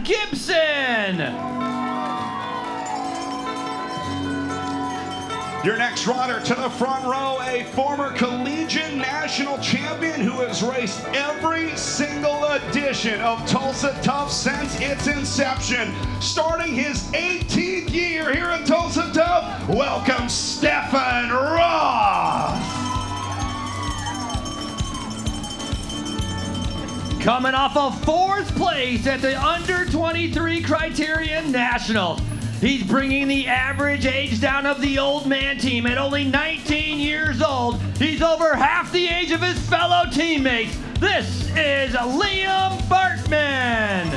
Gibson. Your next rider to the front row, a former collegiate national champion who has raced every single edition of Tulsa Tough since its inception. Starting his 18th year here at Tulsa Tough, welcome Stephen Roth. Coming off of 4th place at the under 23 Criterium Nationals. He's bringing the average age down of the old man team at only 19 years old. He's over half the age of his fellow teammates. This is Liam Bartman.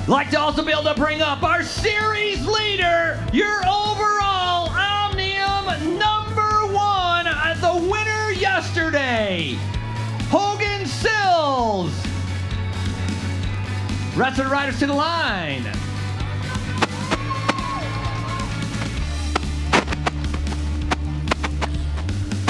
Like to also be able to bring up our series leader, your overall Omnium #1, the winner yesterday, Hogan Sills. Rest of the riders to the line.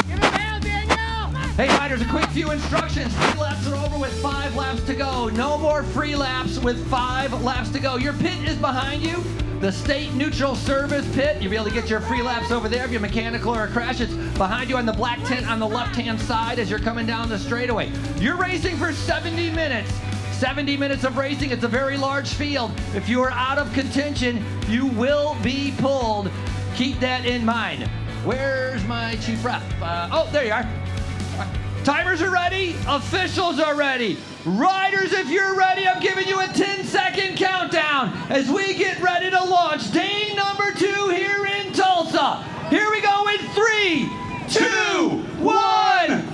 Give it down, Daniel! Hey riders, a quick few instructions. Free laps are over with 5 laps to go. No more free laps with 5 laps to go. Your pit is behind you. The state neutral service pit. You'll be able to get your free laps over there if you're mechanical or a crash. It's behind you on the black tent on the left-hand side as you're coming down the straightaway. You're racing for 70 minutes. 70 minutes of racing. It's a very large field. If you are out of contention, you will be pulled. Keep that in mind. Where's my chief rep? Oh, there you are. Timers are ready. Officials are ready. Riders, if you're ready, I'm giving you a 10-second countdown as we get ready to launch day number 2 here in Tulsa. Here we go in 3, 2, 1.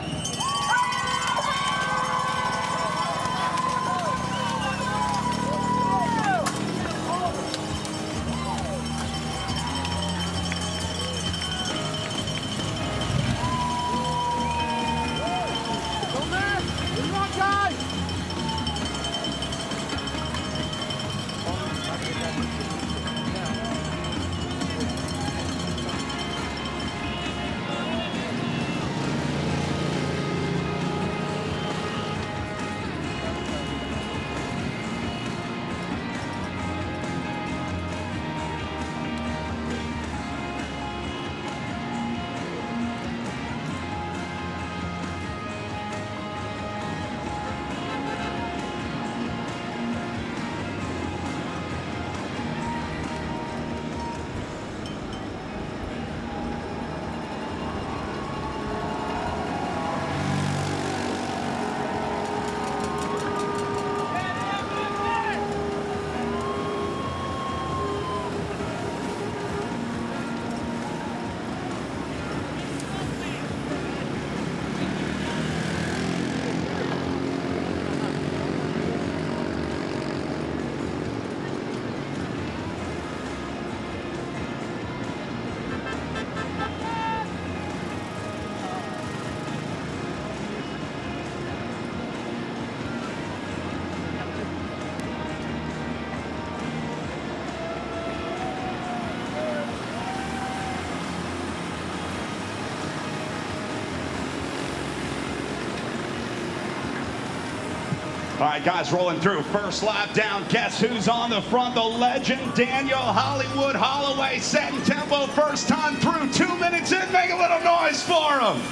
All right, guys, rolling through. First lap down. Guess who's on the front? The legend, Daniel Hollywood Holloway, setting tempo first time through. 2 minutes in. Make a little noise for him.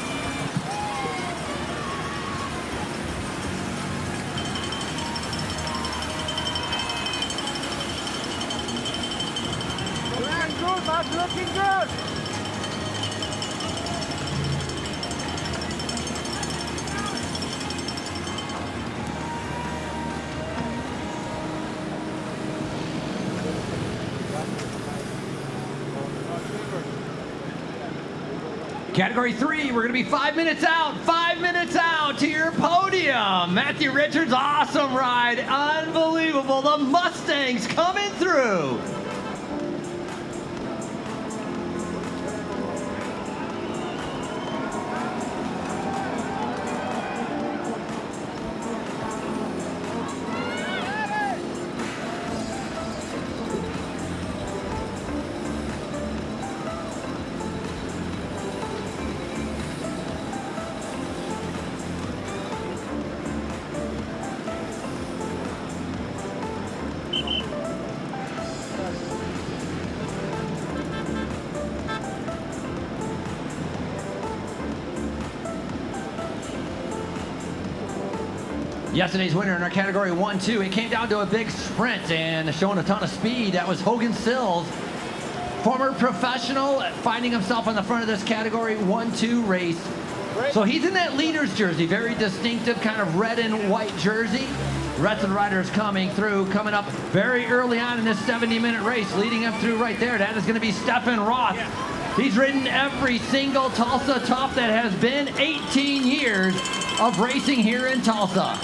Looking good, Matt, looking good. Category 3, we're going to be 5 minutes out. 5 minutes out to your podium. Matthew Richards, awesome ride. Unbelievable. The Mustangs coming through. Yesterday's winner in our category 1-2, it came down to a big sprint and showing a ton of speed. That was Hogan Sills, former professional, finding himself on the front of this category 1-2 race. So he's in that leader's jersey, very distinctive kind of red and white jersey. The rest of the riders coming up very early on in this 70-minute race, leading up through right there. That is going to be Stefan Roth. He's ridden every single Tulsa Tough that has been 18 years of racing here in Tulsa.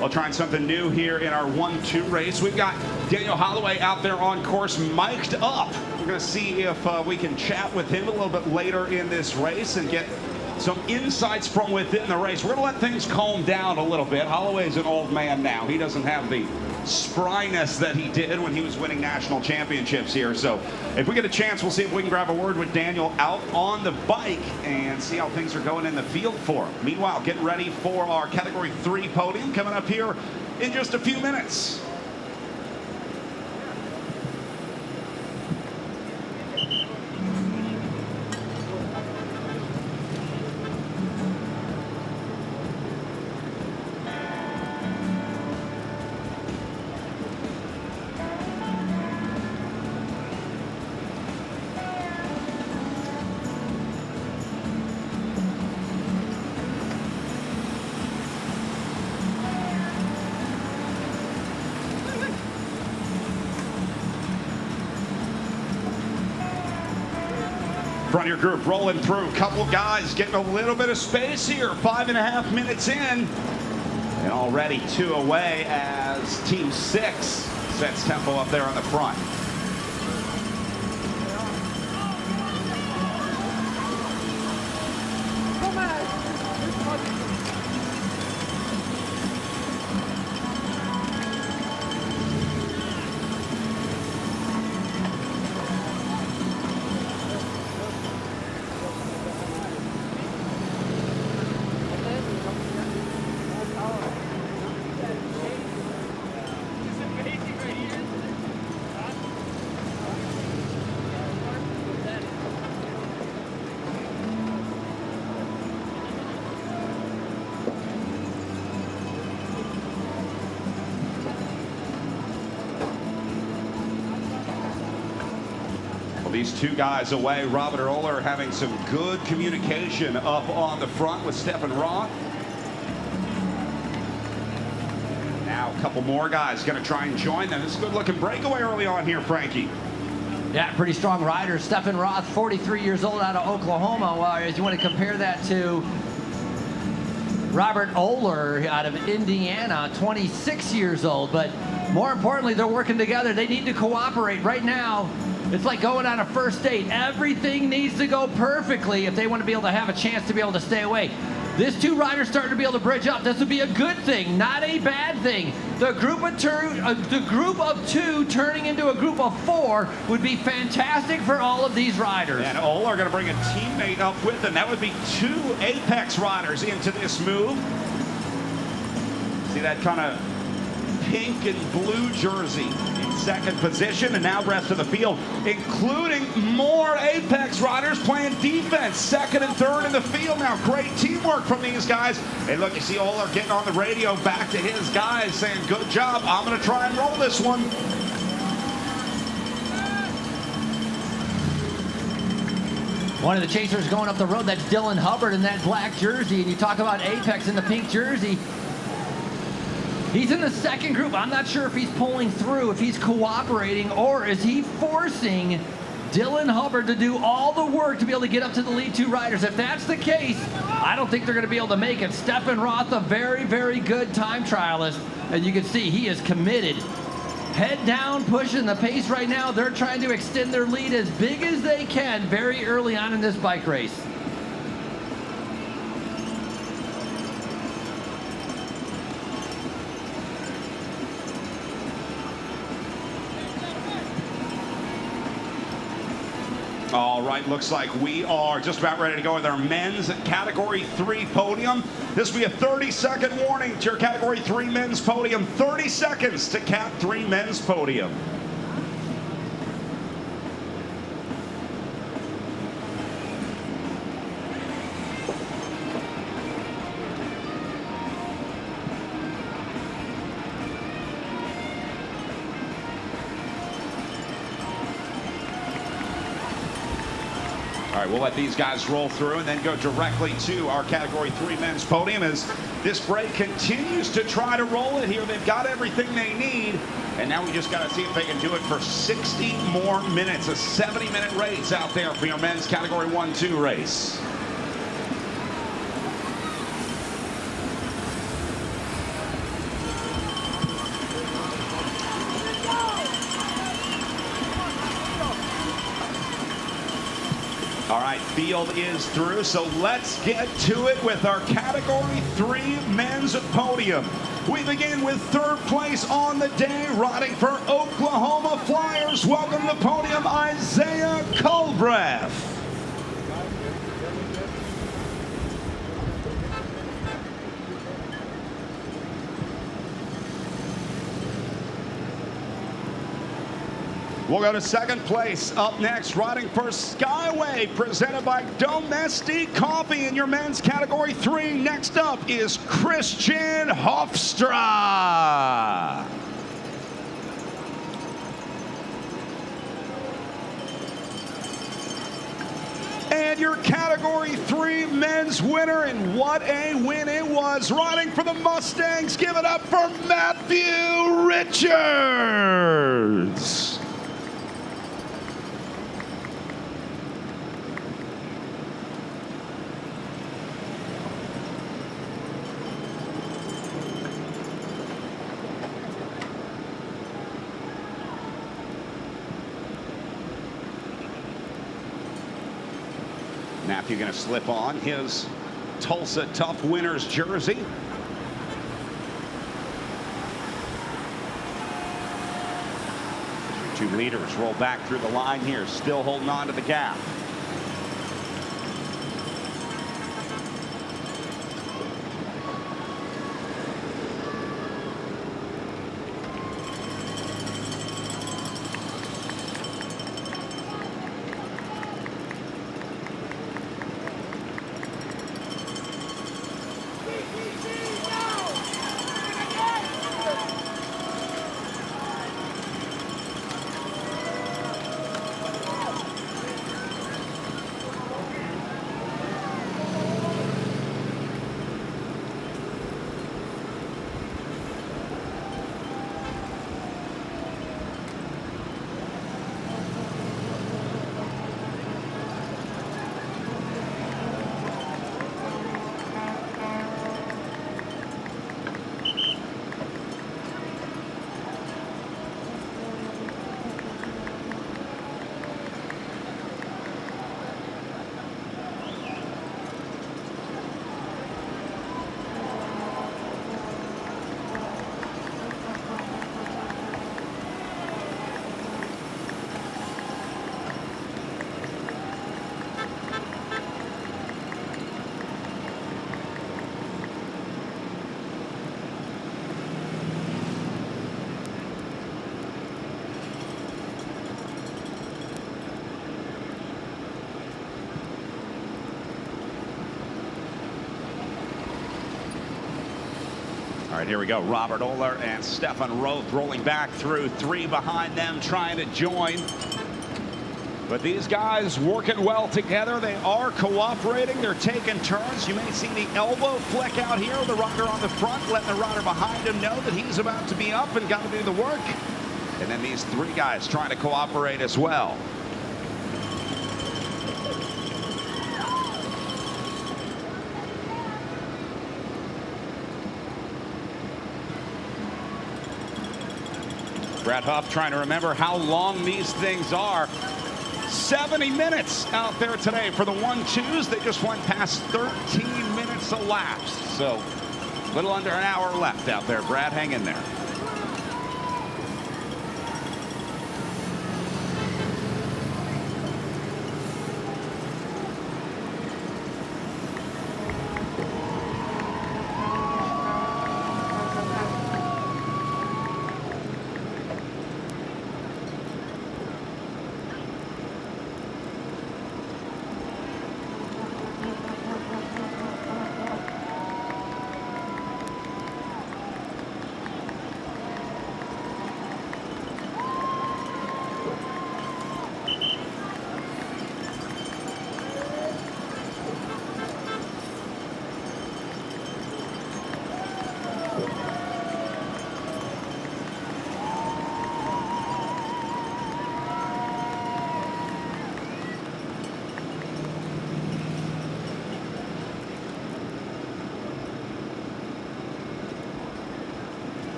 Well, trying something new here in our 1-2 race. We've got Daniel Holloway out there on course, mic'd up. We're going to see if we can chat with him a little bit later in this race and get some insights from within the race. We're going to let things calm down a little bit. Holloway's an old man now. He doesn't have the spryness that he did when he was winning national championships here. So if we get a chance, we'll see if we can grab a word with Daniel out on the bike and see how things are going in the field for him. Meanwhile, getting ready for our Category 3 podium coming up here in just a few minutes. Front of your group rolling through. Couple guys getting a little bit of space here. 5.5 minutes in. And already 2 away as Team 6 sets tempo up there on the front. These 2 guys away, Robert Oehler having some good communication up on the front with Stefan Roth. Now a couple more guys going to try and join them. This is a good looking breakaway early on here, Frankie. Yeah, pretty strong rider. Stefan Roth, 43 years old, out of Oklahoma. Well, as you want to compare that to Robert Oehler out of Indiana, 26 years old. But more importantly, they're working together. They need to cooperate right now. It's like going on a first date. Everything needs to go perfectly if they want to be able to have a chance to be able to stay away. This 2 riders starting to be able to bridge up. This would be a good thing, not a bad thing. The group of 2 turning into a group of 4 would be fantastic for all of these riders. And Oehler are going to bring a teammate up with them. That would be 2 Apex riders into this move. See that kind of pink and blue jersey in second position, and now rest of the field, including more Apex riders playing defense, second and third in the field now. Great teamwork from these guys. Hey, look, you see Oehler getting on the radio back to his guys saying, good job, I'm going to try and roll this one. One of the chasers going up the road, that's Dylan Hubbard in that black jersey, and you talk about Apex in the pink jersey. He's in the second group. I'm not sure if he's pulling through, if he's cooperating, or is he forcing Dylan Hubbard to do all the work to be able to get up to the lead 2 riders. If that's the case, I don't think they're going to be able to make it. Stefan Roth, a very, very good time trialist, and you can see he is committed. Head down, pushing the pace right now. They're trying to extend their lead as big as they can very early on in this bike race. All right, looks like we are just about ready to go with our men's Category 3 podium. This will be a 30-second warning to your Category 3 men's podium. 30 seconds to Cat 3 men's podium. All right, we'll let these guys roll through and then go directly to our Category 3 men's podium as this break continues to try to roll it here. They've got everything they need, and now we just got to see if they can do it for 60 more minutes. A 70-minute race out there for your men's Category 1-2 race. All right, field is through, so let's get to it with our Category 3 men's podium. We begin with third place on the day, riding for Oklahoma Flyers. Welcome to the podium, Isaiah Culbreth. We'll go to second place. Up next, riding for Skyway, presented by Domestic Coffee in your men's Category 3. Next up is Christian Hofstra. And your Category 3 men's winner, and what a win it was. Riding for the Mustangs, give it up for Matthew Richards. Matthew going to slip on his Tulsa Tough Winners jersey. Two leaders roll back through the line here, still holding on to the gap. All right, here we go. Robert Oler and Stefan Roth rolling back through, three behind them trying to join. But these guys working well together. They are cooperating. They're taking turns. You may see the elbow flick out here. The rider on the front letting the rider behind him know that he's about to be up and got to do the work. And then these three guys trying to cooperate as well. Brad Huff trying to remember how long these things are. 70 minutes out there today for the 1-2s. They just went past 13 minutes elapsed. So a little under an hour left out there. Brad, hang in there.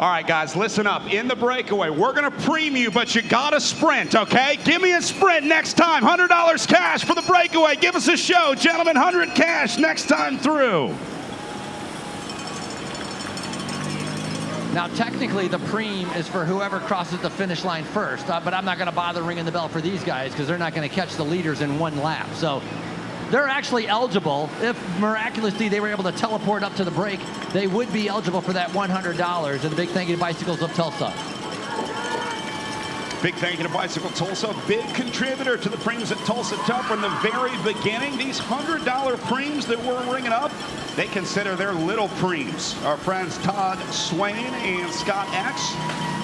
All right, guys, listen up. In the breakaway, we're going to preem you, but you got to sprint, okay? Give me a sprint next time. $100 cash for the breakaway. Give us a show. Gentlemen, 100 cash next time through. Now, technically, the preem is for whoever crosses the finish line first, but I'm not going to bother ringing the bell for these guys because they're not going to catch the leaders in one lap. So they're actually eligible. If miraculously they were able to teleport up to the break, they would be eligible for that $100. And a big thank you to Bicycles of Tulsa. Big thank you to Bicycle Tulsa, big contributor to the preems at Tulsa Tough from the very beginning. These $100 preems that we're ringing up, they consider their little preems. Our friends Todd Swain and Scott X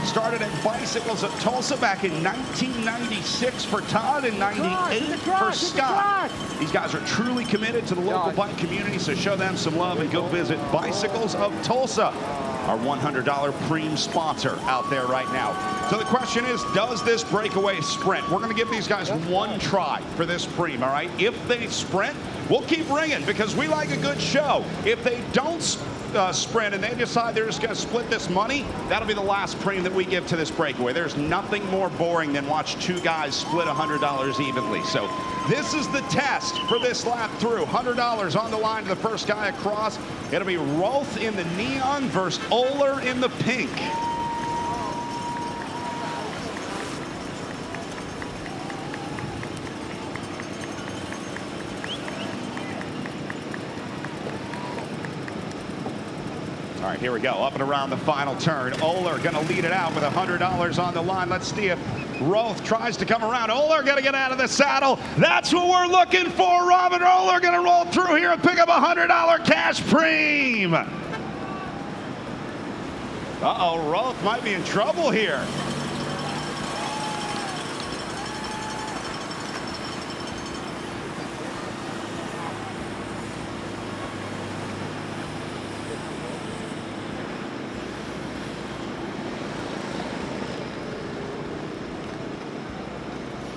started at Bicycles of Tulsa back in 1996 for Todd and 98 for Scott. These guys are truly committed to the local bike community, so show them some love and go visit Bicycles of Tulsa, our $100 preem sponsor out there right now. So the question is, does this breakaway sprint? We're going to give these guys one try for this preem, all right? If they sprint, we'll keep ringing because we like a good show. If they don't sprint and they decide they're just going to split this money, that'll be the last preem that we give to this breakaway. There's nothing more boring than watch two guys split $100 evenly. So this is the test for this lap through. $100 on the line to the first guy across. It'll be Roth in the neon versus Oler in the pink. All right, here we go, up and around the final turn. Oler gonna lead it out with $100 on the line. Let's see if Roth tries to come around. Oler gonna get out of the saddle. That's what we're looking for. Robin Oler gonna roll through here and pick up a $100 cash preem. Uh-oh, Roth might be in trouble here.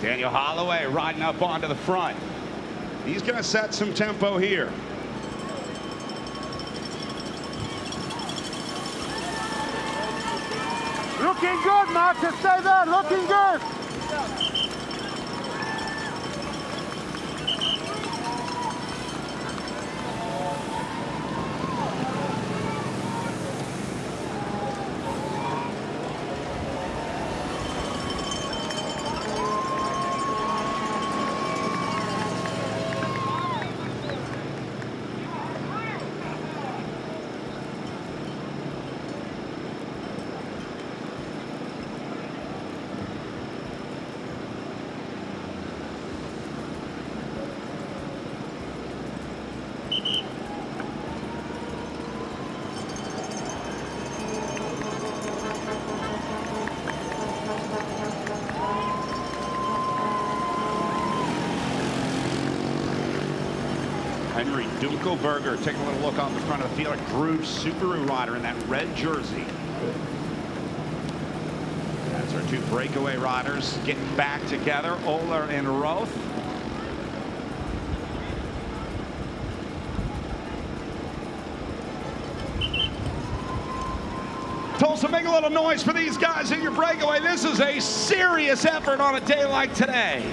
Daniel Holloway riding up onto the front. He's going to set some tempo here. Looking good, Marcus. Stay there. Looking good. Henry Dunkelberger taking a little look off the front of the field. A Groove Subaru rider in that red jersey. That's our two breakaway riders getting back together, Oler and Roth. Tulsa, make a little noise for these guys in your breakaway. This is a serious effort on a day like today.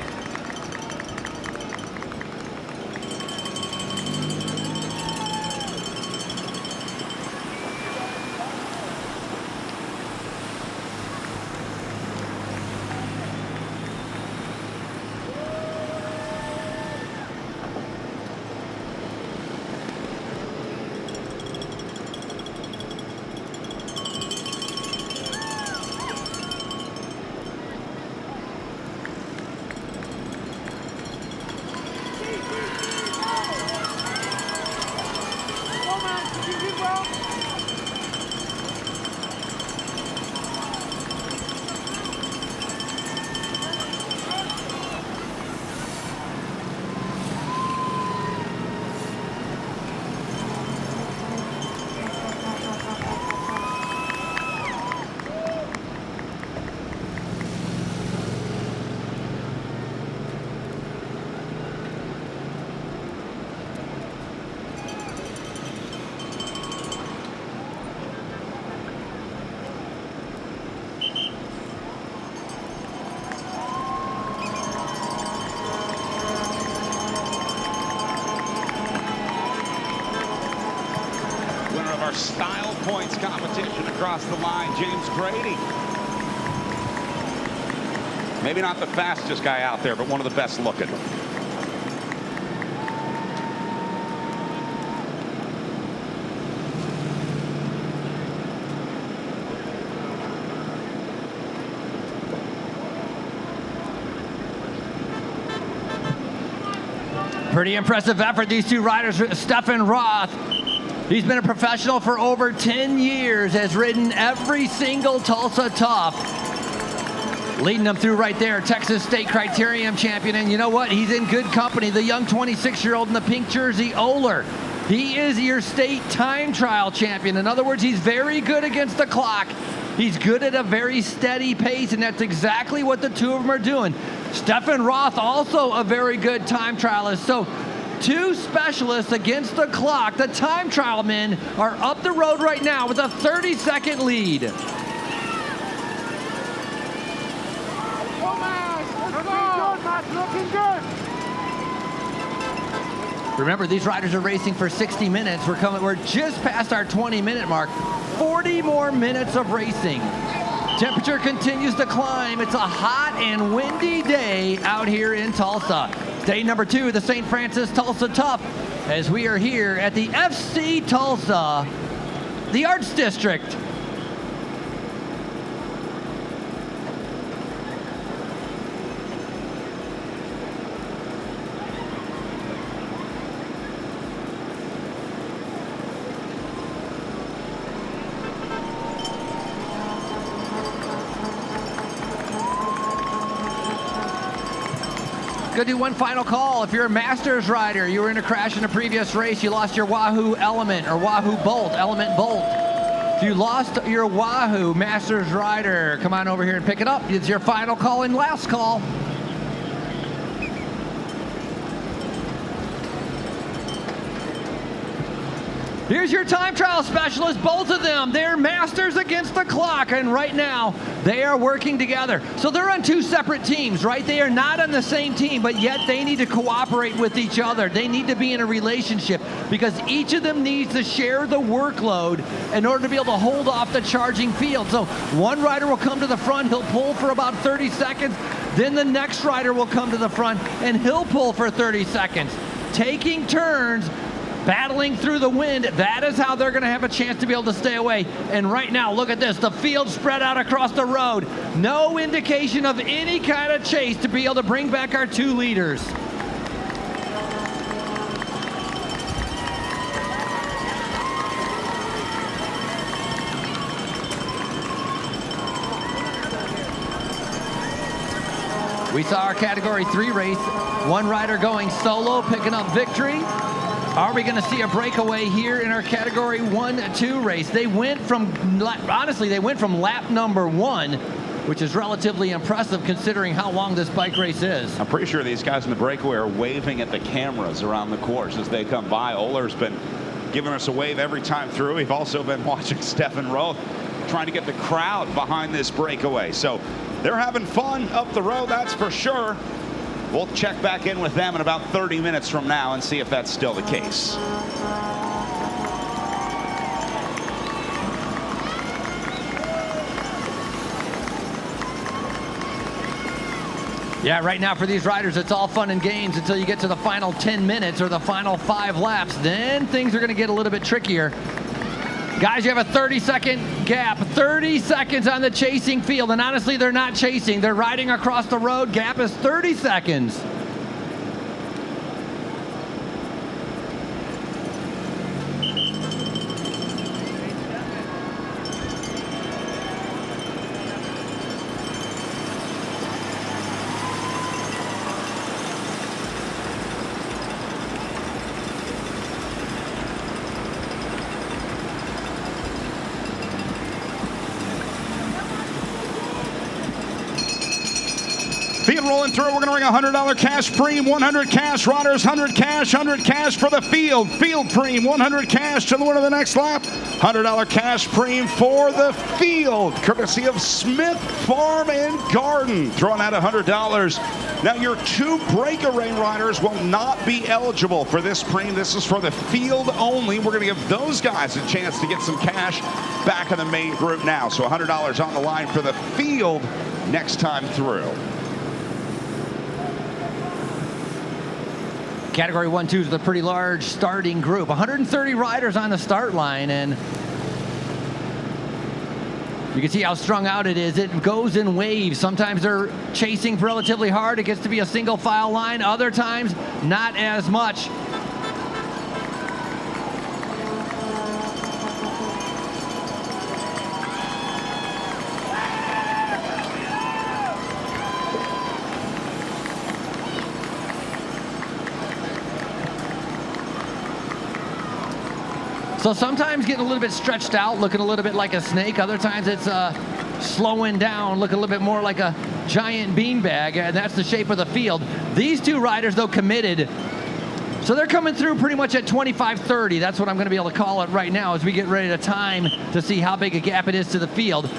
our style points competition across the line. James Grady. Maybe not the fastest guy out there, but one of the best looking. Pretty impressive effort, these two riders. Stefan Roth, he's been a professional for over 10 years, has ridden every single Tulsa Tough. Leading them through right there, Texas State Criterium champion. And you know what? He's in good company. The young 26-year-old in the pink jersey, Oler. He is your state time trial champion. In other words, he's very good against the clock. He's good at a very steady pace, and that's exactly what the two of them are doing. Stefan Roth, also a very good time trialist. So, two specialists against the clock. The time trial men are up the road right now with a 30-second lead. Looking good. Remember, these riders are racing for 60 minutes. We're just past our 20-minute mark. 40 more minutes of racing. Temperature continues to climb. It's a hot and windy day out here in Tulsa. Day number 2 of the St. Francis Tulsa Tough, as we are here at the FC Tulsa, the Arts District. Gonna do one final call. If you're a Masters rider, you were in a crash in a previous race, you lost your Wahoo element or Wahoo bolt, element bolt. If you lost your Wahoo Masters rider, come on over here and pick it up. It's your final call and last call. Here's your time trial specialist, both of them. They're masters against the clock, and right now, they are working together. So they're on two separate teams, right? They are not on the same team, but yet they need to cooperate with each other. They need to be in a relationship because each of them needs to share the workload in order to be able to hold off the charging field. So one rider will come to the front, he'll pull for about 30 seconds, then the next rider will come to the front and he'll pull for 30 seconds. Taking turns, battling through the wind, that is how they're going to have a chance to be able to stay away. And right now, look at this, the field spread out across the road. No indication of any kind of chase to be able to bring back our two leaders. We saw our Category 3 race, one rider going solo, picking up victory. Are we going to see a breakaway here in our Category 1-2 race? They went from, honestly, they went from lap number 1, which is relatively impressive considering how long this bike race is. I'm pretty sure these guys in the breakaway are waving at the cameras around the course as they come by. Oler's been giving us a wave every time through. We've also been watching Stefan Roth trying to get the crowd behind this breakaway. So they're having fun up the road, that's for sure. We'll check back in with them in about 30 minutes from now and see if that's still the case. Yeah, right now for these riders, it's all fun and games until you get to the final 10 minutes or the final 5 laps. Then things are going to get a little bit trickier. Guys, you have a 30-second gap, 30 seconds on the chasing field, and honestly, they're not chasing. They're riding across the road. Gap is 30 seconds. Field rolling through. We're going to ring $100 cash preem, 100 cash. Riders, 100 cash for the field. Field preem, 100 cash to the winner of the next lap. $100 cash preem for the field, courtesy of Smith Farm and Garden. Throwing out $100. Now, your 2 breakaway riders will not be eligible for this preem. This is for the field only. We're going to give those guys a chance to get some cash back in the main group now. So $100 on the line for the field next time through. Category 1-2 is a pretty large starting group. 130 riders on the start line, and you can see how strung out it is. It goes in waves. Sometimes they're chasing relatively hard. It gets to be a single file line. Other times, not as much. So sometimes getting a little bit stretched out, looking a little bit like a snake. Other times it's slowing down, looking a little bit more like a giant beanbag, and that's the shape of the field. These 2 riders, though, committed. So they're coming through pretty much at 25-30. That's what I'm going to be able to call it right now as we get ready to time to see how big a gap it is to the field.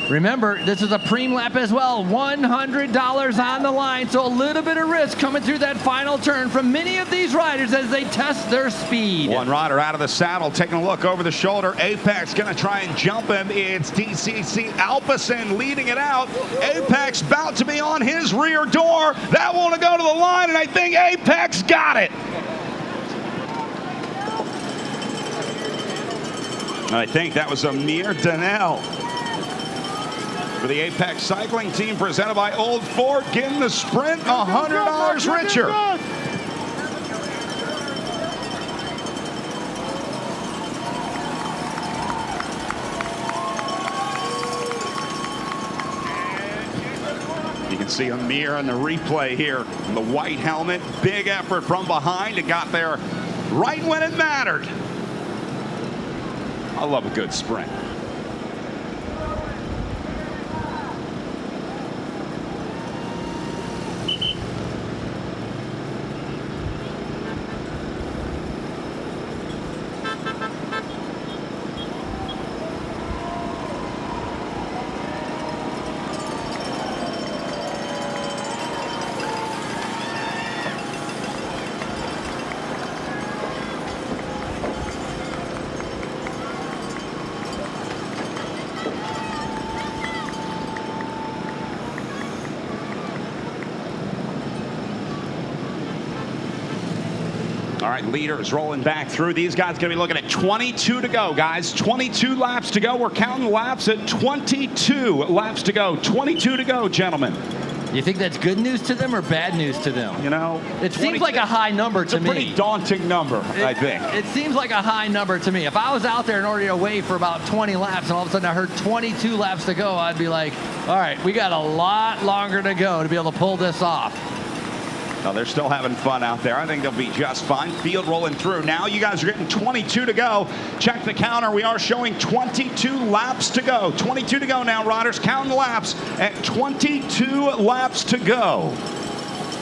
Remember, this is a preem lap as well. $100 on the line, so a little bit of risk coming through that final turn from many of these riders as they test their speed. One rider out of the saddle, taking a look over the shoulder. Apex going to try and jump him. It's DCC Alpecin leading it out. Apex about to be on his rear door. That won't go to the line, and I think Apex got it. I think that was Amir Donnell for the Apex Cycling Team, presented by Old Ford, getting the sprint $100 richer. You can see Amir in the replay here. The white helmet, big effort from behind. It got there right when it mattered. I love a good sprint. All right, leaders rolling back through. These guys going to be looking at 22 to go, guys. 22 laps to go. We're counting laps at 22 laps to go. 22 to go, gentlemen. You think that's good news to them or bad news to them? You know, it seems like a high number to me. It's a pretty daunting number, I think. It seems like a high number to me. If I was out there and already away for about 20 laps and all of a sudden I heard 22 laps to go, I'd be like, all right, we got a lot longer to go to be able to pull this off. No, they're still having fun out there. I think they'll be just fine. Field rolling through. Now you guys are getting 22 to go. Check the counter. We are showing 22 laps to go. 22 to go now, riders. Counting the laps at 22 laps to go.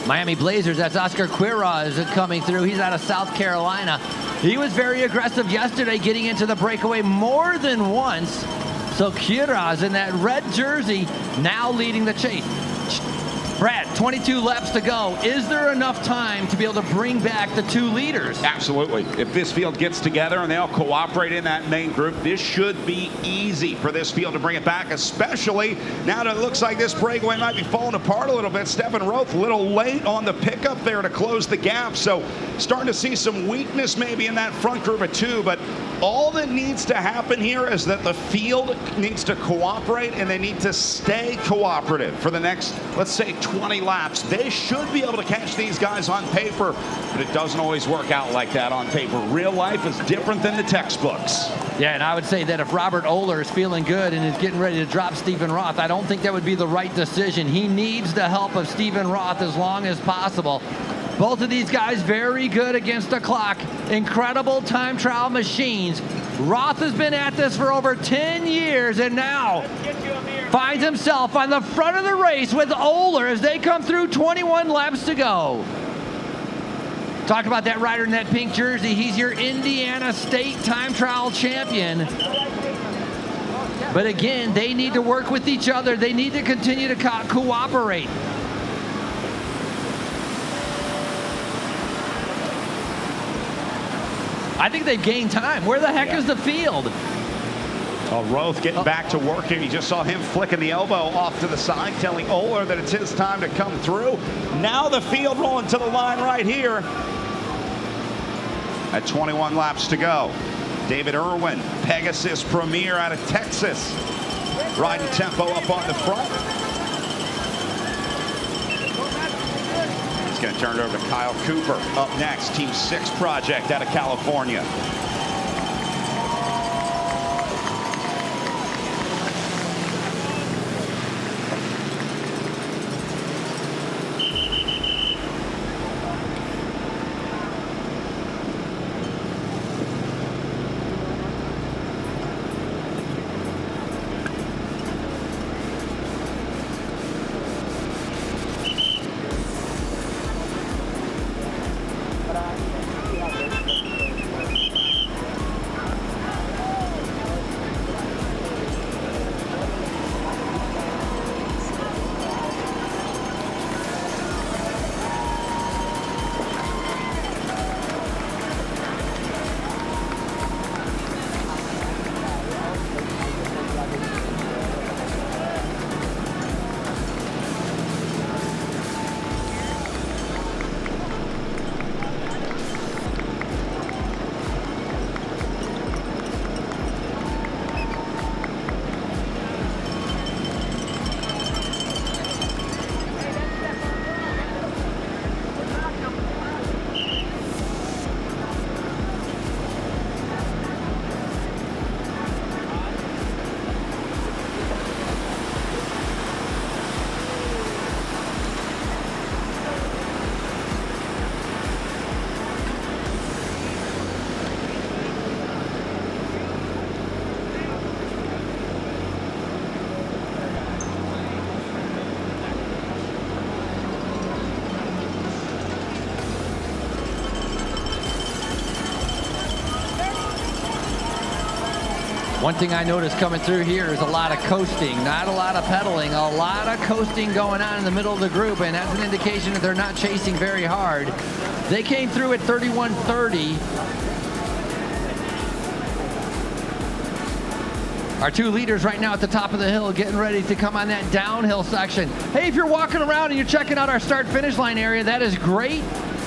Miami Blazers, that's Oscar Quiroz coming through. He's out of South Carolina. He was very aggressive yesterday, getting into the breakaway more than once. So Quiroz in that red jersey now leading the chase. Brad, 22 laps to go. Is there enough time to be able to bring back the 2 leaders? Absolutely. If this field gets together and they all cooperate in that main group, this should be easy for this field to bring it back, especially now that it looks like this breakaway might be falling apart a little bit. Stephen Roth a little late on the pickup there to close the gap, so starting to see some weakness maybe in that front group of 2, but all that needs to happen here is that the field needs to cooperate and they need to stay cooperative for the next, let's say, 20 laps. They should be able to catch these guys on paper, but it doesn't always work out like that on paper. Real life is different than the textbooks. Yeah, and I would say that if Robert Oehler is feeling good and is getting ready to drop Stephen Roth, I don't think that would be the right decision. He needs the help of Stephen Roth as long as possible. Both of these guys very good against the clock. Incredible time trial machines. Roth has been at this for over 10 years, and now finds himself on the front of the race with Oler as they come through 21 laps to go. Talk about that rider in that pink jersey. He's your Indiana State time trial champion. But again, they need to work with each other. They need to continue to cooperate. I think they've gained time. Where the heck is the field? Well, Roth getting back to work here. You just saw him flicking the elbow off to the side, telling Oler that it's his time to come through. Now the field rolling to the line right here. At 21 laps to go. David Irwin, Pegasus Premier out of Texas. Riding tempo up on the front. He's going to turn it over to Kyle Cooper. Up next, Team 6 Project out of California. One thing I noticed coming through here is a lot of coasting, not a lot of pedaling, a lot of coasting going on in the middle of the group, and that's an indication that they're not chasing very hard. They came through at 31:30. Our two leaders right now at the top of the hill getting ready to come on that downhill section. Hey, if you're walking around and you're checking out our start-finish line area, that is great.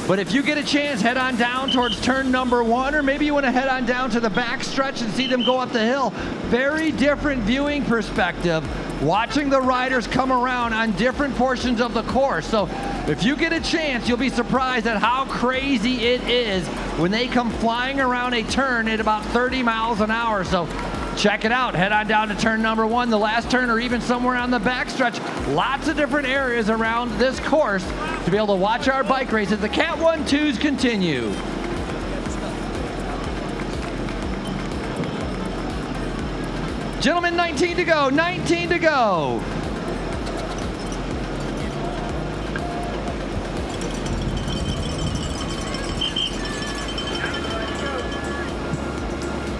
But if you get a chance, head on down towards turn number 1, or maybe you want to head on down to the back stretch and see them go up the hill. Very different viewing perspective, watching the riders come around on different portions of the course. So if you get a chance, you'll be surprised at how crazy it is when they come flying around a turn at about 30 miles an hour. So check it out. Head on down to turn number 1, the last turn, or even somewhere on the backstretch. Lots of different areas around this course to be able to watch our bike races. The Cat 1-2s continue. Gentlemen, 19 to go, 19 to go.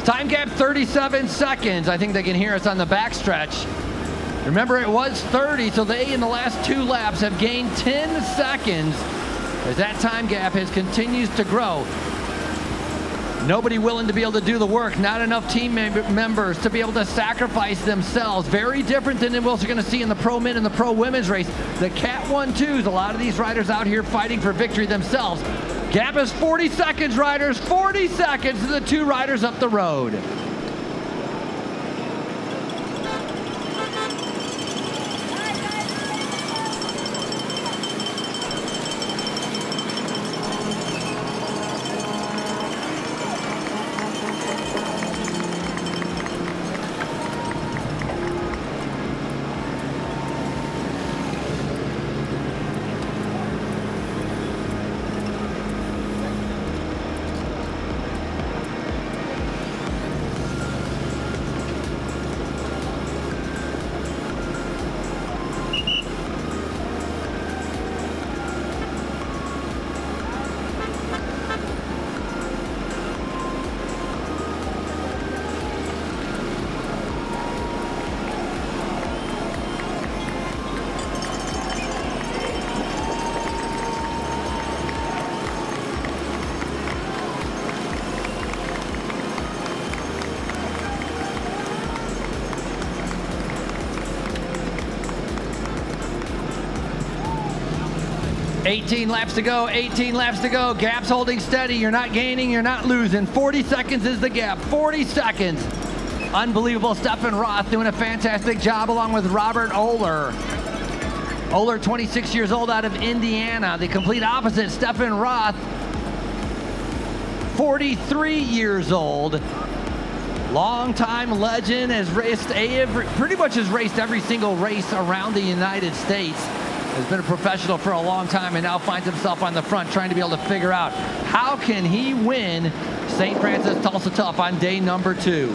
Time gap 37 seconds. I think they can hear us on the backstretch. Remember, it was 30, so they in the last 2 laps have gained 10 seconds as that time gap continues to grow. Nobody willing to be able to do the work. Not enough team members to be able to sacrifice themselves. Very different than we're going to see in the pro men and the pro women's race. The Cat 1-2s, a lot of these riders out here fighting for victory themselves. Gap is 40 seconds, riders. 40 seconds to the 2 riders up the road. 18 laps to go, 18 laps to go. Gap's holding steady. You're not gaining, you're not losing. 40 seconds is the gap, 40 seconds. Unbelievable. Stefan Roth doing a fantastic job along with Robert Oehler. Oehler, 26 years old, out of Indiana. The complete opposite, Stefan Roth, 43 years old. Longtime legend, has raced pretty much has raced every single race around the United States. Has been a professional for a long time and now finds himself on the front trying to be able to figure out how can he win St. Francis Tulsa Tough on day number 2.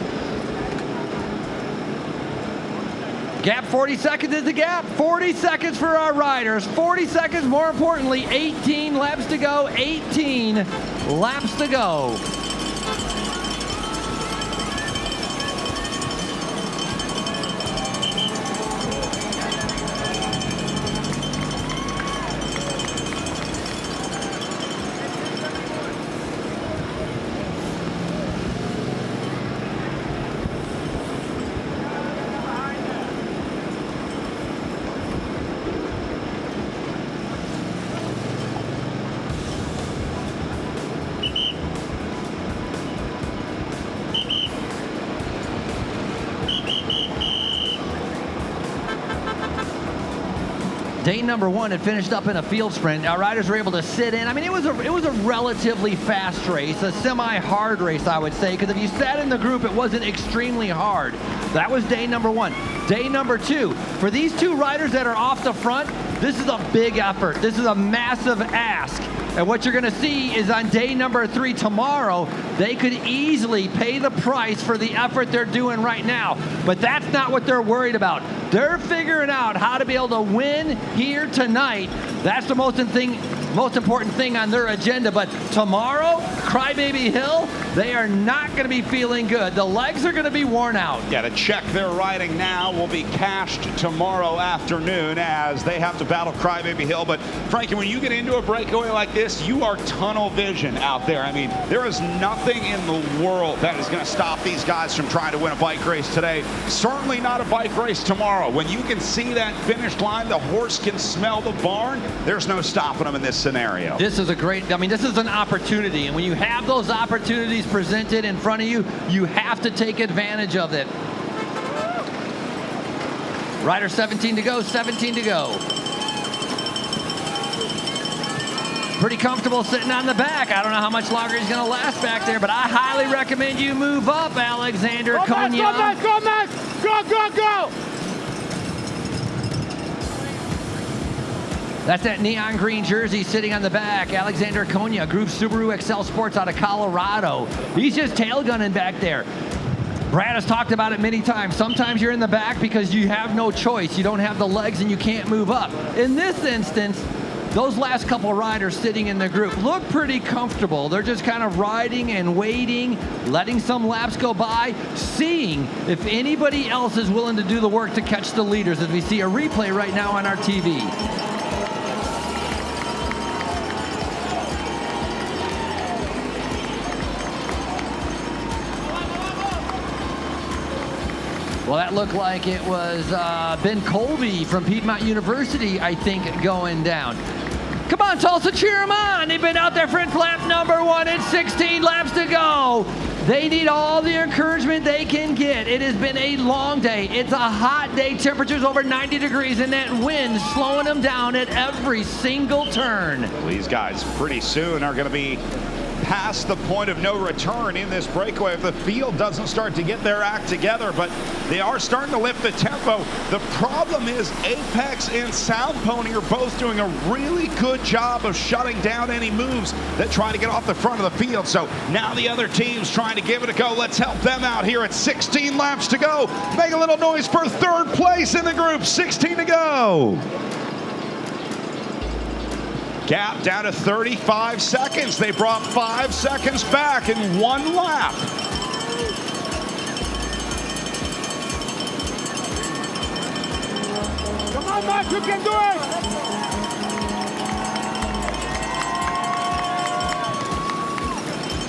Gap 40 seconds is the gap. 40 seconds for our riders. 40 seconds, more importantly, 18 laps to go. 18 laps to go. Day number 1 had finished up in a field sprint. Our riders were able to sit in. I mean, it was a relatively fast race, a semi-hard race, I would say, because if you sat in the group, it wasn't extremely hard. That was day number 1. Day number 2, for these 2 riders that are off the front, this is a big effort. This is a massive ask. And what you're going to see is on day number 3 tomorrow, they could easily pay the price for the effort they're doing right now. But that's not what they're worried about. They're figuring out how to be able to win here tonight. That's the most important thing on their agenda. But tomorrow, Crybaby Hill, they are not going to be feeling good. The legs are going to be worn out. Yeah, the check they're writing now will be cashed tomorrow afternoon as they have to battle Crybaby Hill. But Frankie, when you get into a breakaway like this, you are tunnel vision out there. I mean, there is nothing in the world that is going to stop these guys from trying to win a bike race today. Certainly not a bike race tomorrow. When you can see that finish line, the horse can smell the barn, there's no stopping them in this scenario. This is this is an opportunity. And when you have those opportunities presented in front of you, you have to take advantage of it. Rider 17 to go, 17 to go. Pretty comfortable sitting on the back. I don't know how much longer he's going to last back there, but I highly recommend you move up, Alexander Konya. Go, Max, go, Max! Go, go, go! That's that neon green jersey sitting on the back. Alexander Konya, Group Subaru XL Sports out of Colorado. He's just tail gunning back there. Brad has talked about it many times. Sometimes you're in the back because you have no choice. You don't have the legs and you can't move up. In this instance, those last couple riders sitting in the group look pretty comfortable. They're just kind of riding and waiting, letting some laps go by, seeing if anybody else is willing to do the work to catch the leaders, as we see a replay right now on our TV. Well, that looked like it was Ben Colby from Piedmont University, I think, going down. Come on, Tulsa, cheer them on. They've been out there for lap number 1 and 16 laps to go. They need all the encouragement they can get. It has been a long day. It's a hot day. Temperatures over 90 degrees, and that wind slowing them down at every single turn. Well, these guys pretty soon are going to be past the point of no return in this breakaway if the field doesn't start to get their act together, but they are starting to lift the tempo. The problem is Apex and Sound Pony are both doing a really good job of shutting down any moves that try to get off the front of the field. So now the other team's trying to give it a go. Let's help them out here at 16 laps to go. Make a little noise for 3rd place in the group. 16 to go. Gap down to 35 seconds. They brought 5 seconds back in 1 lap. Come on, Max, you can do it!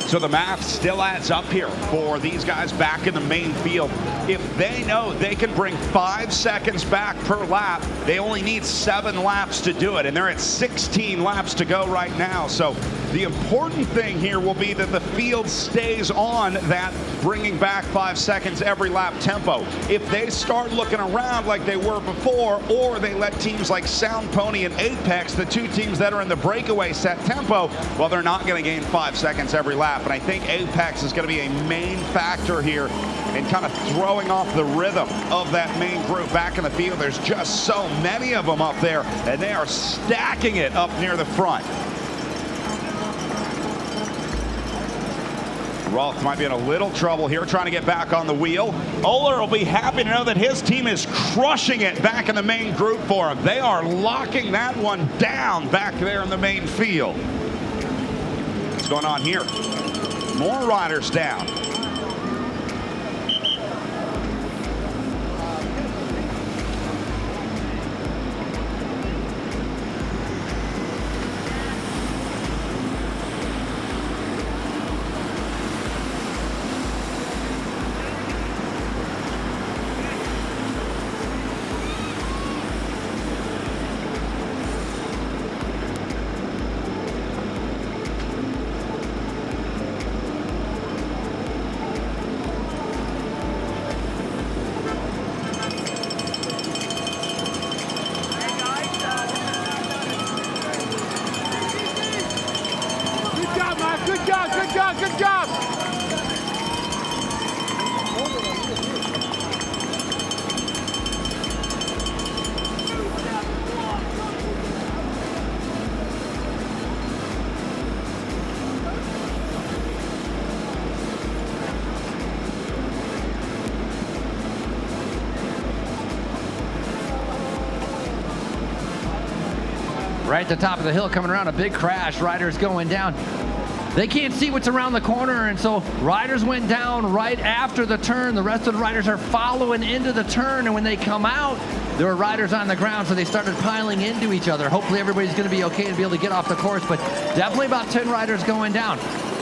So the math still adds up here for these guys back in the main field. If they know they can bring 5 seconds back per lap, they only need 7 laps to do it, and they're at 16 laps to go right now. So the important thing here will be that the field stays on that bringing back 5 seconds every lap tempo. If they start looking around like they were before, or they let teams like Sound Pony and Apex, the 2 teams that are in the breakaway, set tempo, well, they're not going to gain 5 seconds every lap. And I think Apex is going to be a main factor here in kind of throwing off the rhythm of that main group back in the field. There's just so many of them up there, and they are stacking it up near the front. Rolf might be in a little trouble here trying to get back on the wheel. Oler will be happy to know that his team is crushing it back in the main group for him. They are locking that one down back there in the main field. What's going on here? More riders down. Good job! Right at the top of the hill, coming around, a big crash. Riders going down. They can't see what's around the corner, and so riders went down right after the turn. The rest of the riders are following into the turn, and when they come out, there were riders on the ground, so they started piling into each other. Hopefully everybody's going to be okay to be able to get off the course, but definitely about 10 riders going down.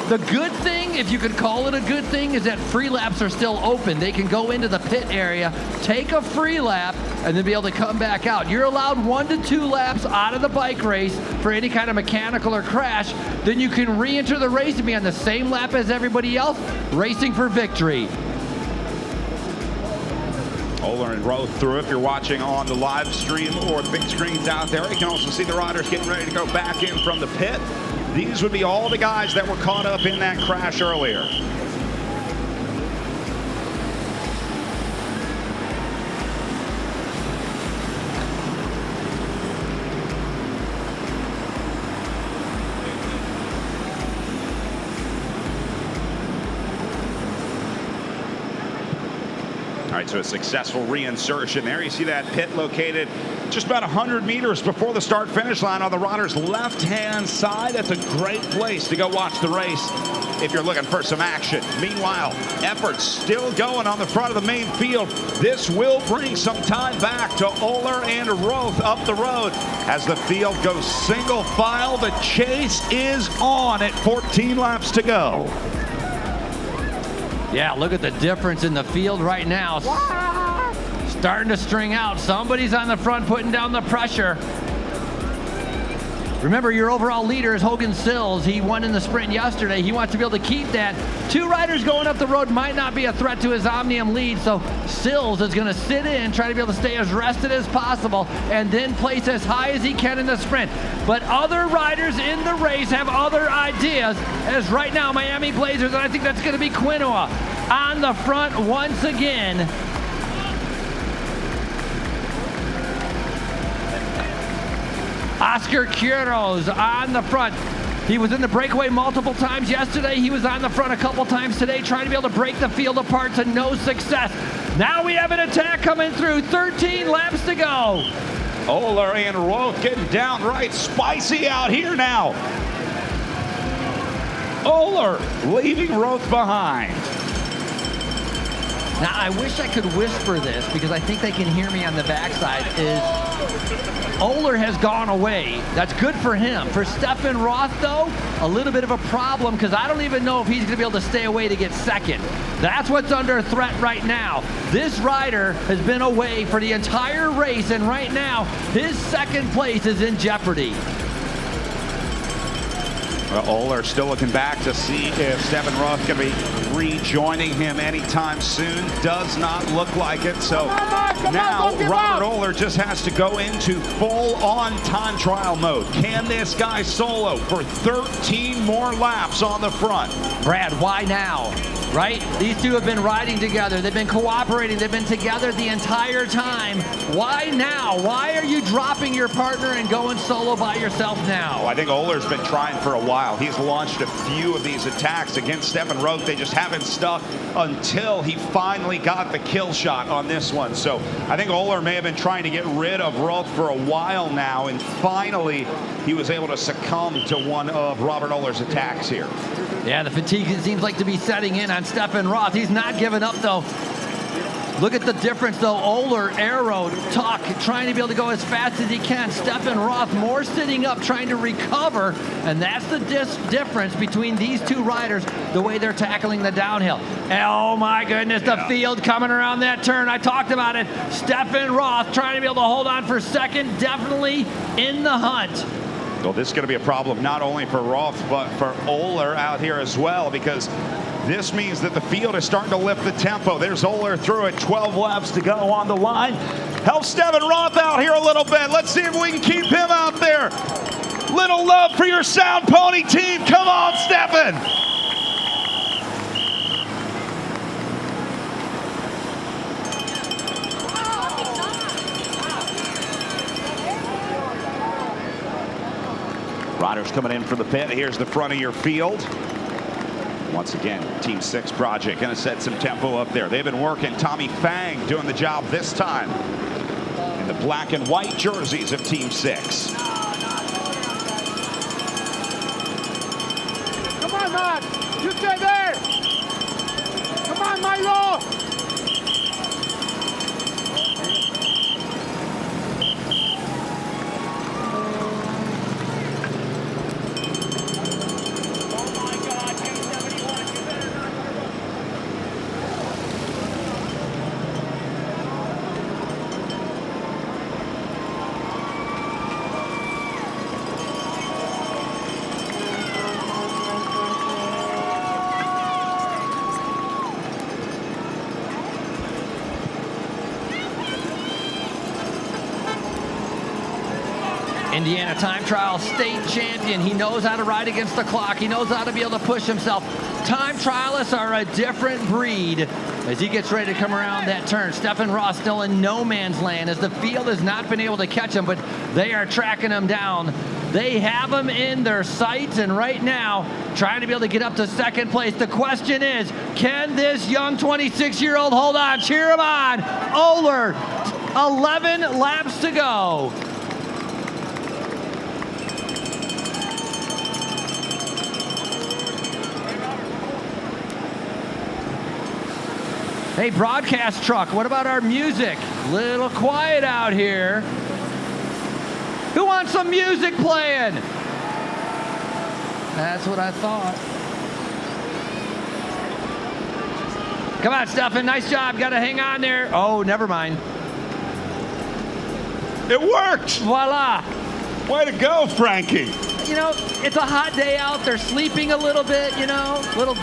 The good thing, if you could call it a good thing, is that free laps are still open. They can go into the pit area, take a free lap, and then be able to come back out. You're allowed 1 to 2 laps out of the bike race for any kind of mechanical or crash. Then you can re-enter the race and be on the same lap as everybody else, racing for victory. Oler and Roth through. If you're watching on the live stream or the big screens out there, you can also see the riders getting ready to go back in from the pit. These would be all the guys that were caught up in that crash earlier. All right, so a successful reinsertion there. You see that pit located just about 100 meters before the start-finish line on the rider's left-hand side. That's a great place to go watch the race if you're looking for some action. Meanwhile, efforts still going on the front of the main field. This will bring some time back to Oler and Roth up the road as the field goes single file. The chase is on at 14 laps to go. Yeah, look at the difference in the field right now. Starting to string out. Somebody's on the front putting down the pressure. Remember, your overall leader is Hogan Sills. He won in the sprint yesterday. He wants to be able to keep that. 2 riders going up the road might not be a threat to his Omnium lead, so Sills is going to sit in, try to be able to stay as rested as possible, and then place as high as he can in the sprint. But other riders in the race have other ideas, as right now Miami Blazers, and I think that's going to be Quinoa on the front once again. Oscar Quiros on the front. He was in the breakaway multiple times yesterday. He was on the front a couple times today, trying to be able to break the field apart to no success. Now we have an attack coming through. 13 laps to go. Oler and Roth getting downright spicy out here now. Oler leaving Roth behind. Now I wish I could whisper this because I think they can hear me on the backside. Oler has gone away. That's good for him. For Stephen Roth, though, a little bit of a problem because I don't even know if he's going to be able to stay away to get second. That's what's under threat right now. This rider has been away for the entire race, and right now, his second place is in jeopardy. Well, Oler still looking back to see if Stephen Roth can be rejoining him anytime soon. Does not look like it. So now Robert Oler just has to go into full-on time trial mode. Can this guy solo for 13 more laps on the front? Brad, why now? Right? These two have been riding together. They've been cooperating. They've been together the entire time. Why now? Why are you dropping your partner and going solo by yourself now? Well, I think Oler's been trying for a while. He's launched a few of these attacks against Stephen Roth. They just haven't stuck until he finally got the kill shot on this one. So I think Oler may have been trying to get rid of Roth for a while now, and finally he was able to succumb to one of Robert Oler's attacks here. Yeah, the fatigue seems like to be setting in on Stephen Roth. He's not giving up, though. Look at the difference, though. Oler, arrowed, tuck, trying to be able to go as fast as he can. Stephen Roth more sitting up, trying to recover, and that's the difference between these two riders, the way they're tackling the downhill. Oh, my goodness, the field coming around that turn. I talked about it. Stephen Roth trying to be able to hold on for second, definitely in the hunt. Well, this is going to be a problem not only for Roth, but for Oler out here as well, because this means that the field is starting to lift the tempo. There's Oler through it, 12 laps to go on the line. Help Stephen Roth out here a little bit. Let's see if we can keep him out there. Little love for your Sound Pony team. Come on, Stephen. Riders coming in for the pit. Here's the front of your field. Once again, Team 6 project going to set some tempo up there. They've been working. Tommy Fang doing the job this time in the black and white jerseys of Team 6. Come on, Matt. You stay there. Come on, Milo. Indiana time trial state champion. He knows how to ride against the clock. He knows how to be able to push himself. Time trialists are a different breed as he gets ready to come around that turn. Stephen Roth still in no man's land as the field has not been able to catch him, but they are tracking him down. They have him in their sights, and right now, trying to be able to get up to second place. The question is, can this young 26-year-old hold on? Cheer him on. Oler, 11 laps to go. Hey, broadcast truck, what about our music? Little quiet out here. Who wants some music playing? That's what I thought. Come on, Stephen, nice job. Got to hang on there. Oh, never mind. It worked. Voila. Way to go, Frankie. You know, it's a hot day out. They're sleeping a little bit, you know, little...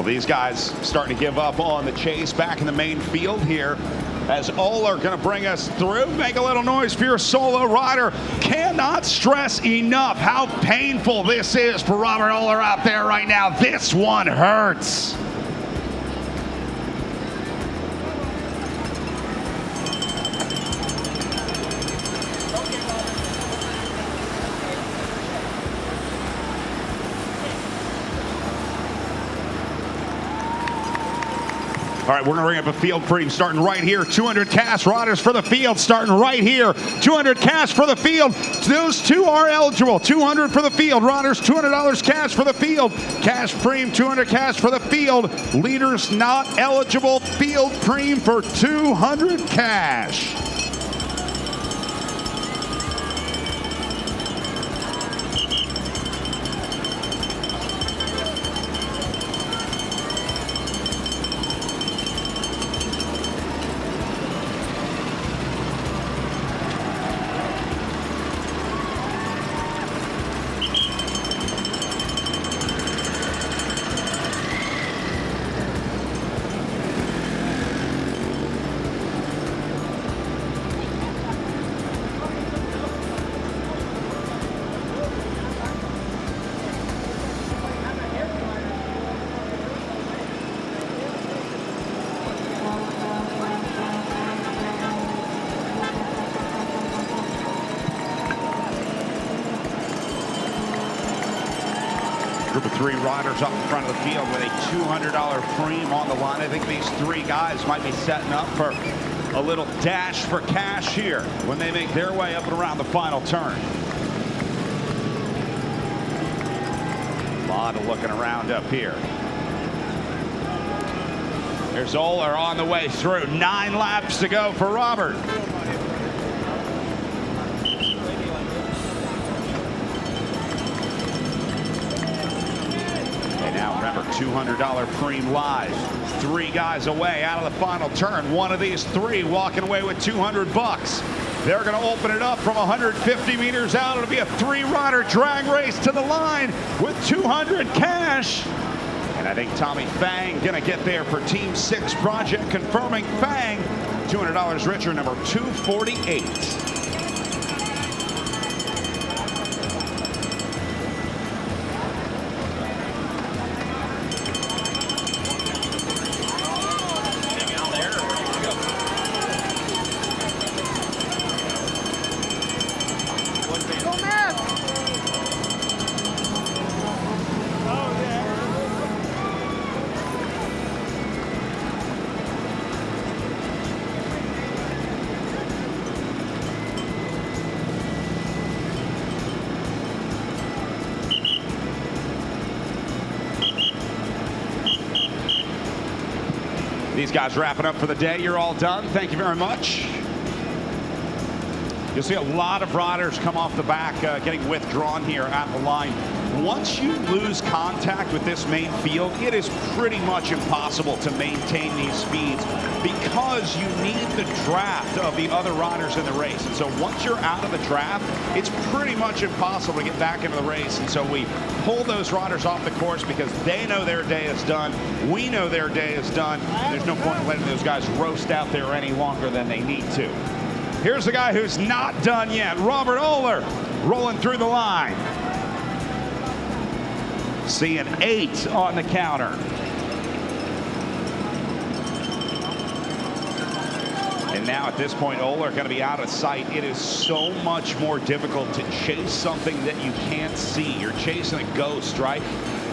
Well, these guys starting to give up on the chase back in the main field here as Oler going to bring us through. Make a little noise for your solo rider. Cannot stress enough how painful this is for Robert Oler out there right now. This one hurts. All right, we're going to bring up a field frame starting right here. 200 cash riders for the field starting right here. 200 cash for the field. Those two are eligible. 200 for the field. Riders, $200 cash for the field. Cash preem, 200 cash for the field. Leaders not eligible. Field preem for 200 cash. Group of three riders up in front of the field with a $200 preem on the line. I think these three guys might be setting up for a little dash for cash here when they make their way up and around the final turn. A lot of looking around up here. There's Oler on the way through. 9 laps to go for Robert. Now remember, $200 preem live. 3 guys away out of the final turn. One of these 3 walking away with 200 bucks. They're going to open it up from 150 meters out. It'll be a 3-rider drag race to the line with 200 cash. And I think Tommy Fang going to get there for Team 6 Project, confirming Fang. $200 richer, number 248. These guys wrapping up for the day. You're all done. Thank you very much. You'll see a lot of riders come off the back getting withdrawn here at the line. Once you lose contact with this main field, it is pretty much impossible to maintain these speeds because you need the draft of the other riders in the race. And so once you're out of the draft, it's pretty much impossible to get back into the race. And so we pull those riders off the course because they know their day is done. We know their day is done. There's no point in letting those guys roast out there any longer than they need to. Here's the guy who's not done yet, Robert Oler, rolling through the line. Seeing 8 on the counter. And now at this point, Oler going to be out of sight. It is so much more difficult to chase something that you can't see. You're chasing a ghost, right?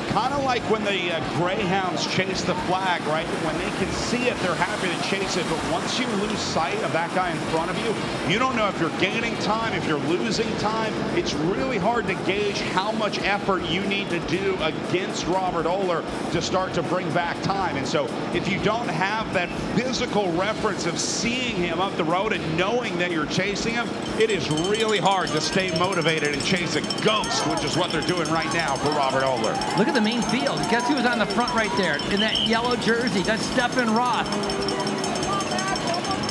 Kind of like when the Greyhounds chase the flag, right? When they can see it, they're happy to chase it. But once you lose sight of that guy in front of you, you don't know if you're gaining time, if you're losing time. It's really hard to gauge how much effort you need to do against Robert Oler to start to bring back time. And so if you don't have that physical reference of seeing him up the road and knowing that you're chasing him, it is really hard to stay motivated and chase a ghost, which is what they're doing right now for Robert Oler. Look at the main field. Guess who was on the front right there in that yellow jersey? That's Stefan Roth.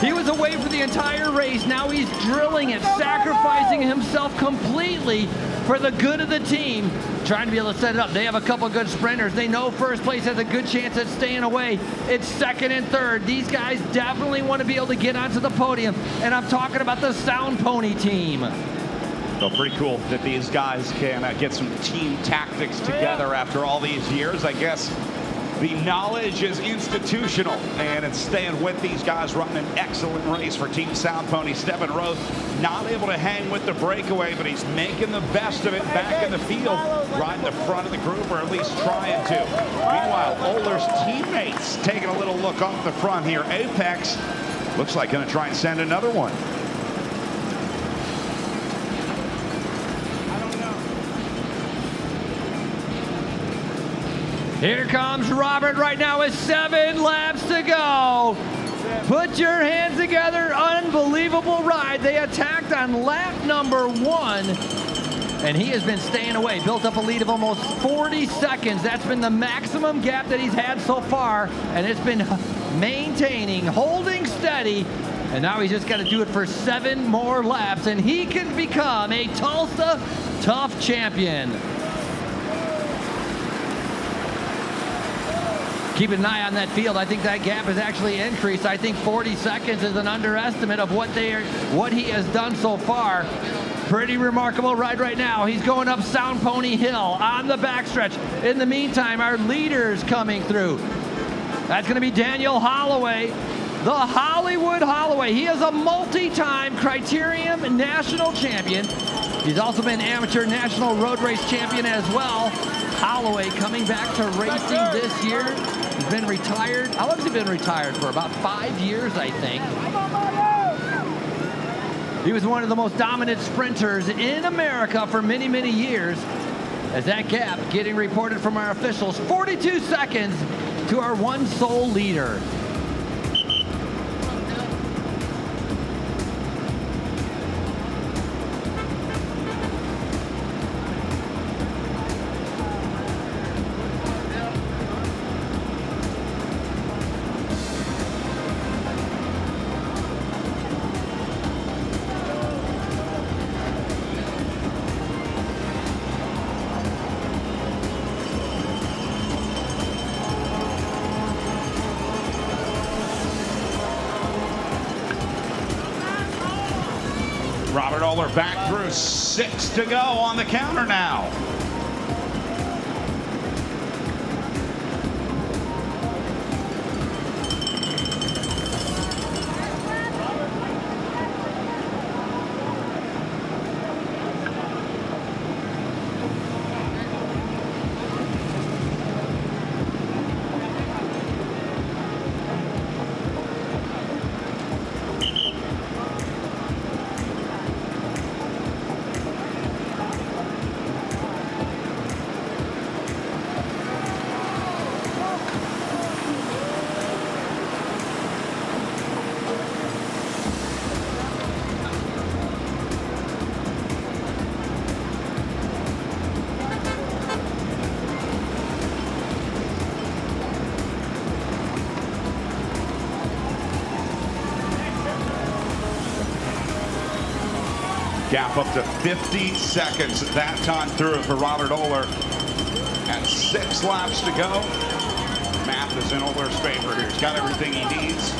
He was away for the entire race. Now he's drilling it, sacrificing himself completely for the good of the team, trying to be able to set it up. They have a couple good sprinters. They know first place has a good chance at staying away. It's second and third. These guys definitely want to be able to get onto the podium, and I'm talking about the Sound Pony team. So pretty cool that these guys can get some team tactics together after all these years. I guess the knowledge is institutional, and it's staying with these guys, running an excellent race for Team Sound Pony. Stephen Roth not able to hang with the breakaway, but he's making the best of it back in the field, riding the front of the group, or at least trying to. Meanwhile, Oler's teammates taking a little look off the front here. Apex looks like going to try and send another one. Here comes Robert right now with 7 laps to go. Put your hands together. Unbelievable ride. They attacked on lap number 1, and he has been staying away. Built up a lead of almost 40 seconds. That's been the maximum gap that he's had so far, and it's been maintaining, holding steady, and now he's just got to do it for 7 more laps, and he can become a Tulsa Tough champion. Keep an eye on that field. I think that gap has actually increased. I think 40 seconds is an underestimate of what he has done so far. Pretty remarkable ride right now. He's going up Sound Pony Hill on the backstretch. In the meantime, our leaders coming through. That's going to be Daniel Holloway, the Hollywood Holloway. He is a multi-time Criterium national champion. He's also been amateur national road race champion as well. Holloway coming back to racing this year. He's been retired. How long has he been retired for? About 5 years, I think. He was one of the most dominant sprinters in America for many, many years. As that gap getting reported from our officials, 42 seconds to our one sole leader. Robert Oler back through, 6 to go on the counter now. Gap up to 50 seconds that time through for Robert Oler. And 6 laps to go. Math is in Oler's favor here. He's got everything he needs.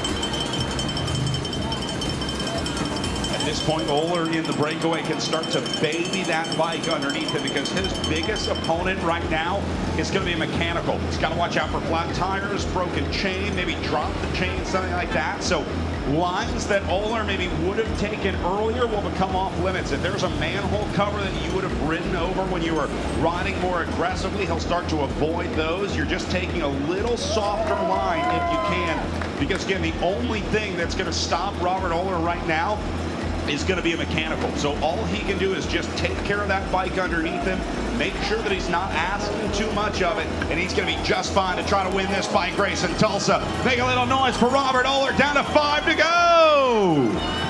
At this point, Oler in the breakaway can start to baby that bike underneath him, because his biggest opponent right now is going to be mechanical. He's got to watch out for flat tires, broken chain, maybe drop the chain, something like that. So lines that Oler maybe would have taken earlier will become off limits. If there's a manhole cover that you would have ridden over when you were riding more aggressively, he'll start to avoid those. You're just taking a little softer line if you can, because again, the only thing that's going to stop Robert Oler right now is going to be a mechanical. So all he can do is just take care of that bike underneath him, make sure that he's not asking too much of it, and he's going to be just fine to try to win this bike race in Tulsa. Make a little noise for Robert Oler. Down to 5 to go.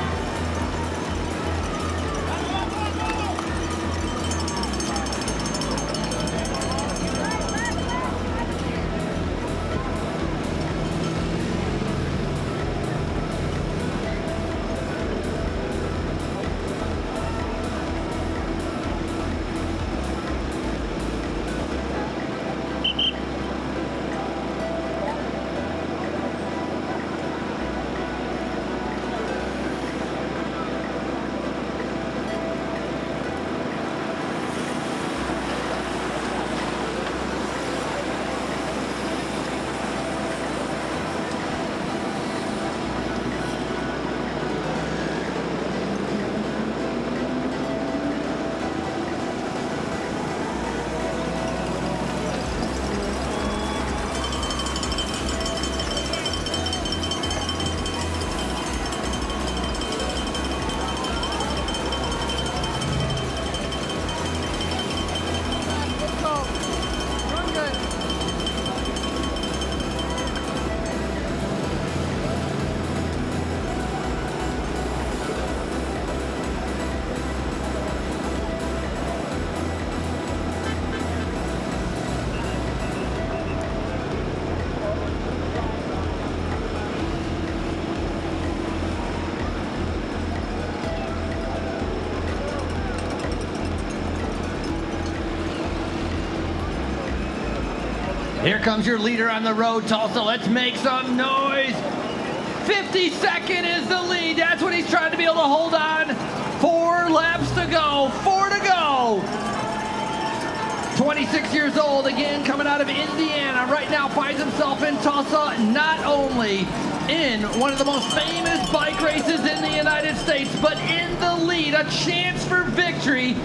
Here comes your leader on the road, Tulsa. Let's make some noise. 52nd is the lead. That's what he's trying to be able to hold on. 4 laps to go. 4 to go. 26 years old, again, coming out of Indiana. Right now finds himself in Tulsa, not only in one of the most famous bike races in the United States, but in the lead, a chance for victory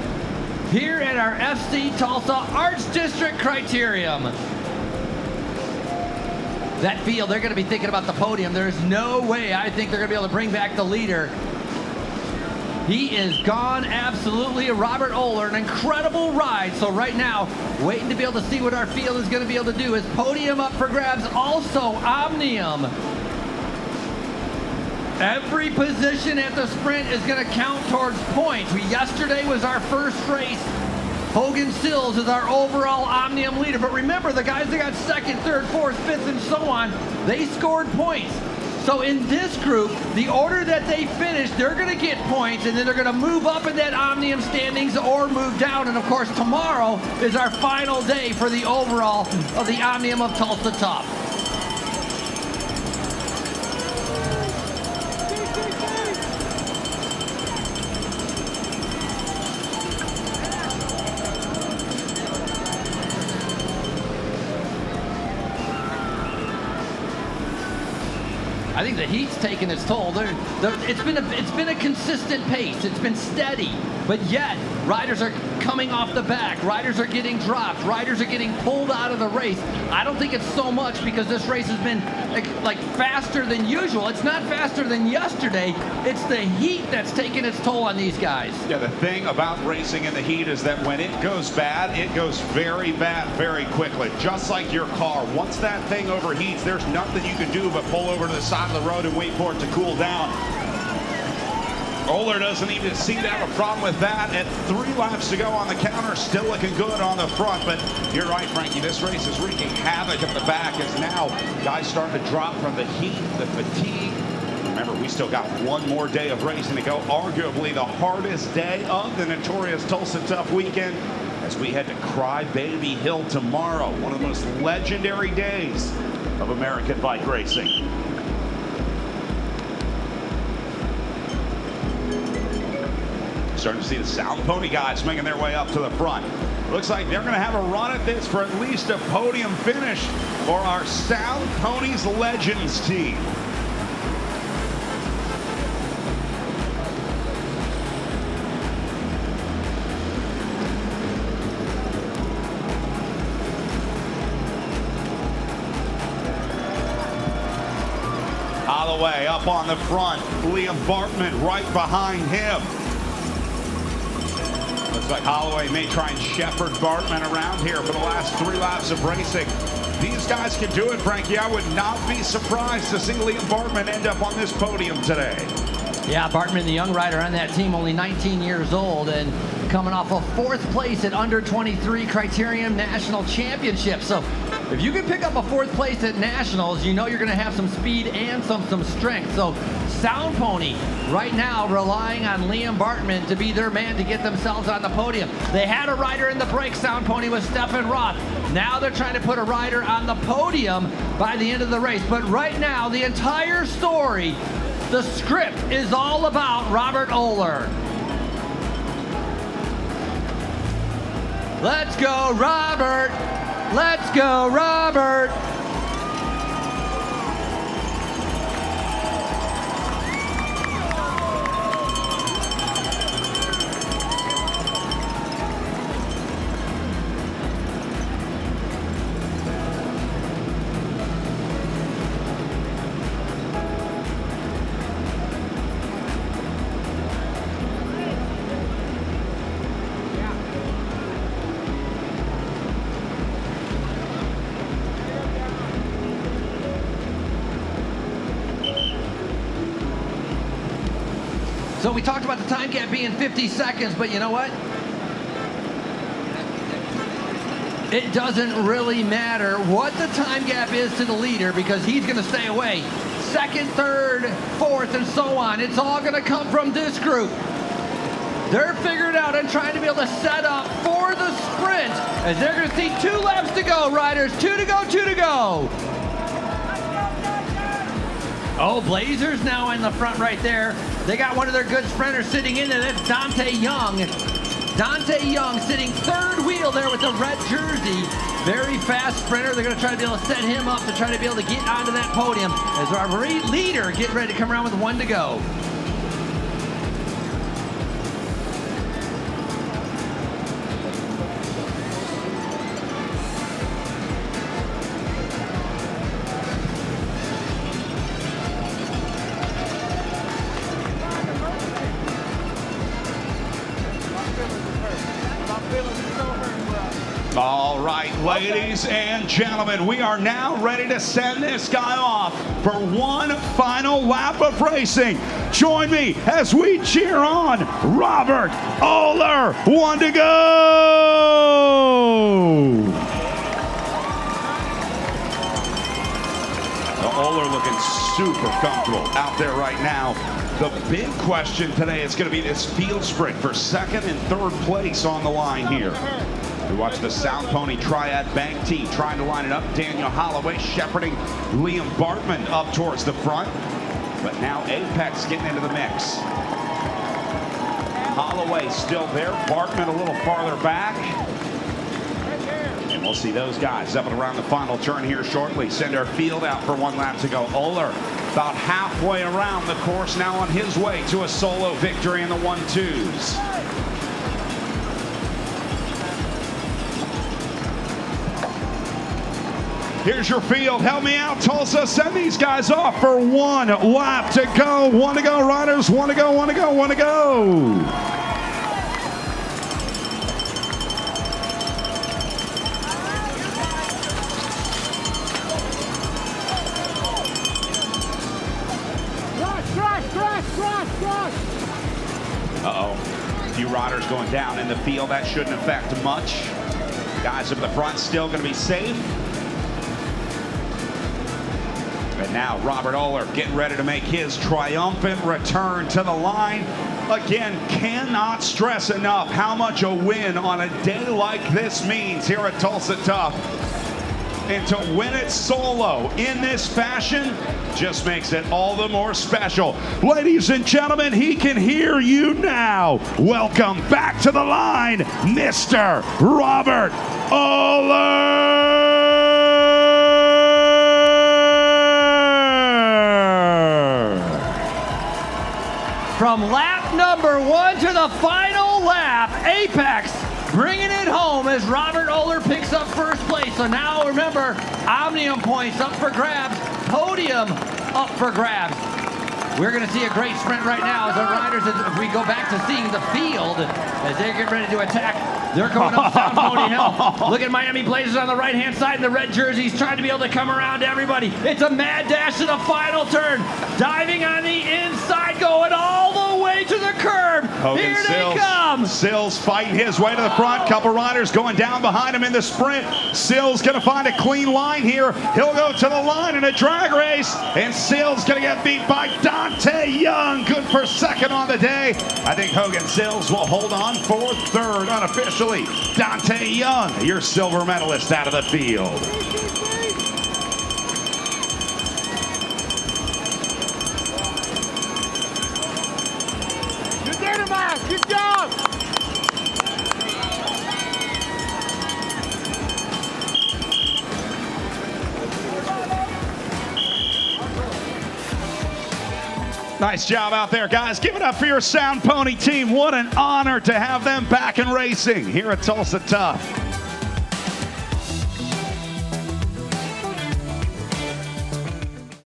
here at our FC Tulsa Arts District Criterium. That field, they're going to be thinking about the podium. There's no way I think they're going to be able to bring back the leader. He is gone absolutely. Robert Oehler, an incredible ride. So right now, waiting to be able to see what our field is going to be able to do. Is podium up for grabs, also Omnium. Every position at the sprint is going to count towards points. Yesterday was our first race. Hogan Sills is our overall Omnium leader. But remember, the guys that got second, third, fourth, fifth, and so on, they scored points. So in this group, the order that they finish, they're going to get points, and then they're going to move up in that Omnium standings or move down. And of course, tomorrow is our final day for the overall of the Omnium of Tulsa Tough. I think the heat's taken its toll. It's been a consistent pace. It's been steady, but yet riders are coming off the back. Riders are getting dropped. Riders are getting pulled out of the race. I don't think it's so much because this race has been like faster than usual. It's not faster than yesterday. It's the heat that's taking its toll on these guys. Yeah, the thing about racing in the heat is that when it goes bad, it goes very bad very quickly. Just like your car. Once that thing overheats, there's nothing you can do but pull over to the side of the road and wait for it to cool down. Oehler doesn't even seem to have a problem with that. At 3 laps to go on the counter, still looking good on the front. But you're right, Frankie, this race is wreaking havoc at the back as now guys starting to drop from the heat, the fatigue. Remember, we still got one more day of racing to go. Arguably the hardest day of the notorious Tulsa Tough weekend as we head to Crybaby Hill tomorrow. One of the most legendary days of American bike racing. Starting to see the Sound Pony guys making their way up to the front. Looks like they're going to have a run at this for at least a podium finish for our Sound Ponies Legends team. Holloway up on the front. Liam Bartman right behind him. Looks like Holloway may try and shepherd Bartman around here for the last 3 laps of racing. These guys can do it, Frankie. I would not be surprised to see Liam Bartman end up on this podium today. Yeah, Bartman, the young rider on that team, only 19 years old and coming off of 4th place at under 23 Criterium National Championship. So if you can pick up a 4th place at Nationals, you know you're going to have some speed and some strength. So Sound Pony right now relying on Liam Bartman to be their man to get themselves on the podium. They had a rider in the break, Sound Pony, with Stefan Roth. Now they're trying to put a rider on the podium by the end of the race. But right now, the entire story, the script is all about Robert Oehler. Let's go, Robert! Let's go, Robert! So we talked about the time gap being 50 seconds, but you know what? It doesn't really matter what the time gap is to the leader because he's going to stay away. 2nd, 3rd, 4th, and so on. It's all going to come from this group. They're figuring out and trying to be able to set up for the sprint as they're going to see 2 laps to go, riders. 2 to go, 2 to go. Oh, Blazers now in the front right there. They got one of their good sprinters sitting in there. That's Dante Young. Dante Young sitting 3rd wheel there with the red jersey. Very fast sprinter. They're going to try to be able to set him up to try to be able to get onto that podium as our leader getting ready to come around with 1 to go. All right, ladies and gentlemen, we are now ready to send this guy off for one final lap of racing. Join me as we cheer on Robert Oehler. 1 to go. Oehler looking super comfortable out there right now. The big question today is going to be this field sprint for 2nd and 3rd place on the line here. We watch the Sound Pony Triad Bank team trying to line it up. Daniel Holloway shepherding Liam Bartman up towards the front. But now Apex getting into the mix. Holloway still there. Bartman a little farther back. And we'll see those guys up and around the final turn here shortly. Send our field out for 1 lap to go. Oehler about halfway around the course, now on his way to a solo victory in the 1-2s. Here's your field. Help me out, Tulsa. Send these guys off for 1 lap to go. 1 to go, riders. 1 to go, 1 to go, 1 to go. Uh-oh. A few riders going down in the field. That shouldn't affect much. Guys up the front still going to be safe. And now Robert Oehler getting ready to make his triumphant return to the line. Again, cannot stress enough how much a win on a day like this means here at Tulsa Tough. And to win it solo in this fashion just makes it all the more special. Ladies and gentlemen, he can hear you now. Welcome back to the line, Mr. Robert Oehler. From lap number 1 to the final lap, Apex bringing it home as Robert Oehler picks up 1st place. So now remember, Omnium points up for grabs, podium up for grabs. We're going to see a great sprint right now as our riders, if we go back to seeing the field, as they get ready to attack, they're going up Sound Pony Hill. Look at Miami Blazers on the right-hand side in the red jerseys, trying to be able to come around to everybody. It's a mad dash to the final turn, diving on the inside, going all the way to the curb. Here they come. Sills fighting his way to the front. Couple riders going down behind him in the sprint. Sills going to find a clean line here. He'll go to the line in a drag race, and Sills going to get beat by Dante Young. Good for 2nd on the day. I think Hogan Sills will hold on for 3rd unofficially. Dante Young, your silver medalist out of the field. You did it, man. Good job. Nice job out there, guys. Give it up for your Sound Pony team. What an honor to have them back in racing here at Tulsa Tough.